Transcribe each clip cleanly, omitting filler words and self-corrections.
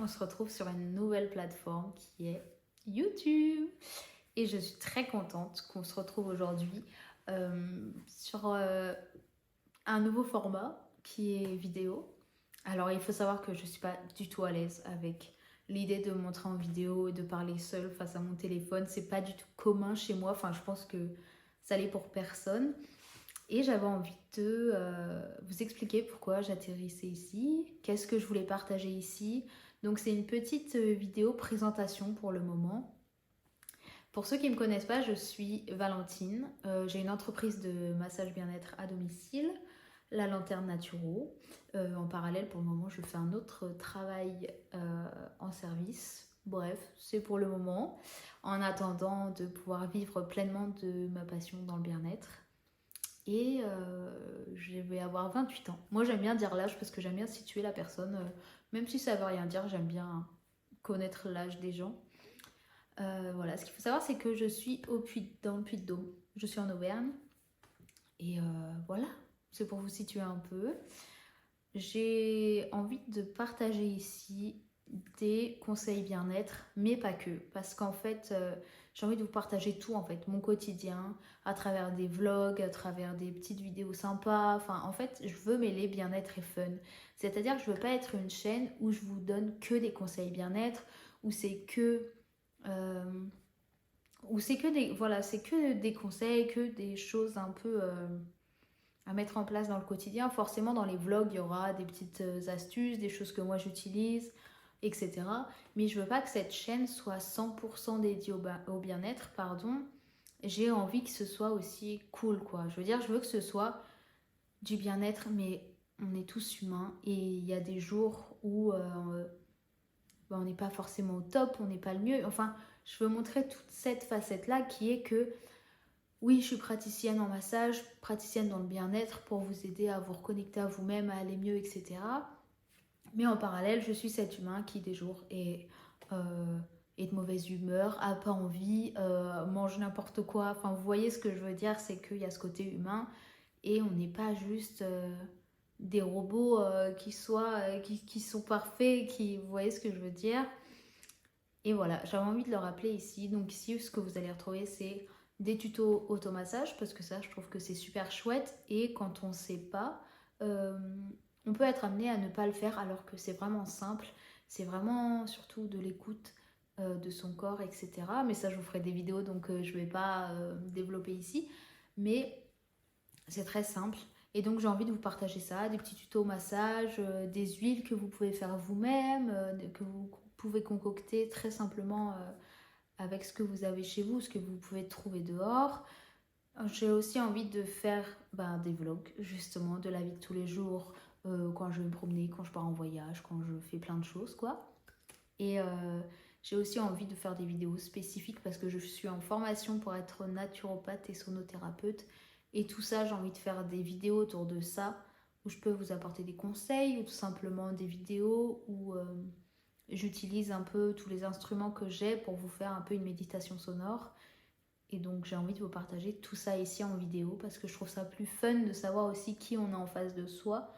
on se retrouve sur une nouvelle plateforme qui est YouTube. Et je suis très contente qu'on se retrouve aujourd'hui sur un nouveau format qui est vidéo. Alors il faut savoir que je ne suis pas du tout à l'aise avec l'idée de montrer en vidéo et de parler seule face à mon téléphone. C'est pas du tout commun chez moi. Enfin, je pense que ça l'est pour personne. Et j'avais envie de vous expliquer pourquoi j'atterrissais ici, qu'est-ce que je voulais partager ici. Donc c'est une petite vidéo présentation pour le moment. Pour ceux qui ne me connaissent pas, je suis Valentine. J'ai une entreprise de massage bien-être à domicile, la Lanterne Naturo. En parallèle, pour le moment, je fais un autre travail en service. Bref, c'est pour le moment, en attendant de pouvoir vivre pleinement de ma passion dans le bien-être. Et je vais avoir 28 ans. Moi, j'aime bien dire l'âge parce que j'aime bien situer la personne. Même si ça ne veut rien dire, j'aime bien connaître l'âge des gens. Voilà, ce qu'il faut savoir, c'est que je suis dans le Puy-de-Dôme. Je suis en Auvergne. Et voilà, c'est pour vous situer un peu. J'ai envie de partager ici des conseils bien-être, mais pas que. Parce qu'en fait, j'ai envie de vous partager tout, en fait, mon quotidien, à travers des vlogs, à travers des petites vidéos sympas. Enfin, en fait, je veux mêler bien-être et fun. C'est-à-dire que je veux pas être une chaîne où je vous donne que des conseils bien-être, où c'est que... euh, c'est que des conseils, que des choses un peu à mettre en place dans le quotidien. Forcément, dans les vlogs, il y aura des petites astuces, des choses que moi j'utilise, etc. Mais je veux pas que cette chaîne soit 100% dédiée au bien-être, pardon. J'ai envie que ce soit aussi cool, quoi. Je veux dire, je veux que ce soit du bien-être, mais on est tous humains et il y a des jours où on n'est pas forcément au top, on n'est pas le mieux. Enfin, je veux montrer toute cette facette-là qui est que oui, je suis praticienne en massage, praticienne dans le bien-être pour vous aider à vous reconnecter à vous-même, à aller mieux, etc. Mais en parallèle, je suis cet humain qui des jours est de mauvaise humeur, a pas envie, mange n'importe quoi. Enfin, vous voyez ce que je veux dire, c'est qu'il y a ce côté humain et on n'est pas juste des robots qui sont parfaits, vous voyez ce que je veux dire. Et voilà, j'avais envie de le rappeler ici. Donc ici, ce que vous allez retrouver, c'est des tutos automassage, parce que ça, je trouve que c'est super chouette. Et quand on ne sait pas, euh, on peut être amené à ne pas le faire, alors que c'est vraiment simple. C'est vraiment surtout de l'écoute de son corps, etc. Mais ça, je vous ferai des vidéos, donc je ne vais pas développer ici. Mais c'est très simple. Et donc j'ai envie de vous partager ça, des petits tutos massage, des huiles que vous pouvez faire vous-même, que vous pouvez concocter très simplement avec ce que vous avez chez vous, ce que vous pouvez trouver dehors. J'ai aussi envie de faire des vlogs, justement, de la vie de tous les jours, quand je vais me promener, quand je pars en voyage, quand je fais plein de choses, quoi. Et j'ai aussi envie de faire des vidéos spécifiques parce que je suis en formation pour être naturopathe et sonothérapeute. Et tout ça, j'ai envie de faire des vidéos autour de ça, où je peux vous apporter des conseils, ou tout simplement des vidéos où j'utilise un peu tous les instruments que j'ai pour vous faire un peu une méditation sonore. Et donc j'ai envie de vous partager tout ça ici en vidéo parce que je trouve ça plus fun de savoir aussi qui on a en face de soi.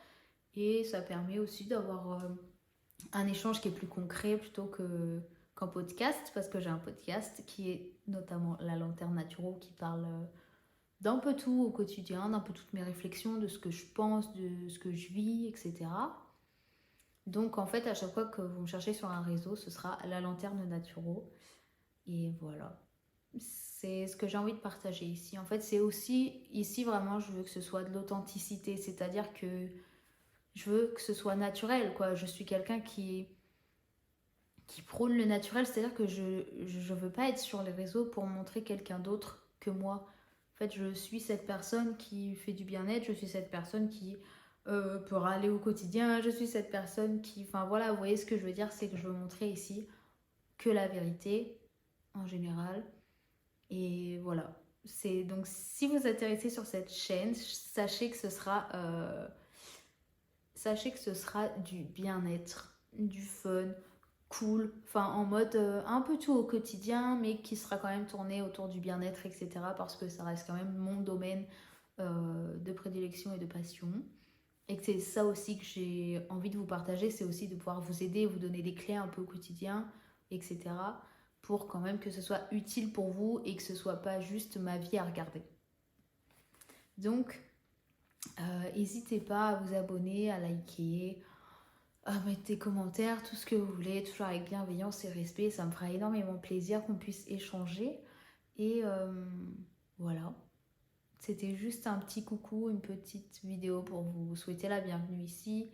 Et ça permet aussi d'avoir un échange qui est plus concret qu'un podcast, parce que j'ai un podcast qui est notamment La Lanterne Naturo qui parle d'un peu tout au quotidien, d'un peu toutes mes réflexions, de ce que je pense, de ce que je vis, etc. Donc en fait, à chaque fois que vous me cherchez sur un réseau, ce sera La Lanterne Naturo. Et voilà. C'est ce que j'ai envie de partager ici. En fait, c'est aussi, ici vraiment, je veux que ce soit de l'authenticité, c'est-à-dire que je veux que ce soit naturel, quoi. Je suis quelqu'un qui prône le naturel, c'est-à-dire que je veux pas être sur les réseaux pour montrer quelqu'un d'autre que moi. En fait, je suis cette personne qui fait du bien-être, je suis cette personne qui peut râler au quotidien, je suis cette personne qui... Enfin voilà, vous voyez ce que je veux dire, c'est que je veux montrer ici que la vérité, en général. Et voilà. C'est donc si vous atterrissez sur cette chaîne, sachez que ce sera du bien-être, du fun, cool, enfin en mode un peu tout au quotidien, mais qui sera quand même tourné autour du bien-être, etc. Parce que ça reste quand même mon domaine de prédilection et de passion. et que c'est ça aussi que j'ai envie de vous partager, c'est aussi de pouvoir vous aider, vous donner des clés un peu au quotidien, etc. pour quand même que ce soit utile pour vous et que ce soit pas juste ma vie à regarder. Donc, n'hésitez pas à vous abonner, à liker, à mettre des commentaires, tout ce que vous voulez, toujours avec bienveillance et respect. Ça me fera énormément plaisir qu'on puisse échanger. Et voilà. C'était juste un petit coucou, une petite vidéo pour vous souhaiter la bienvenue ici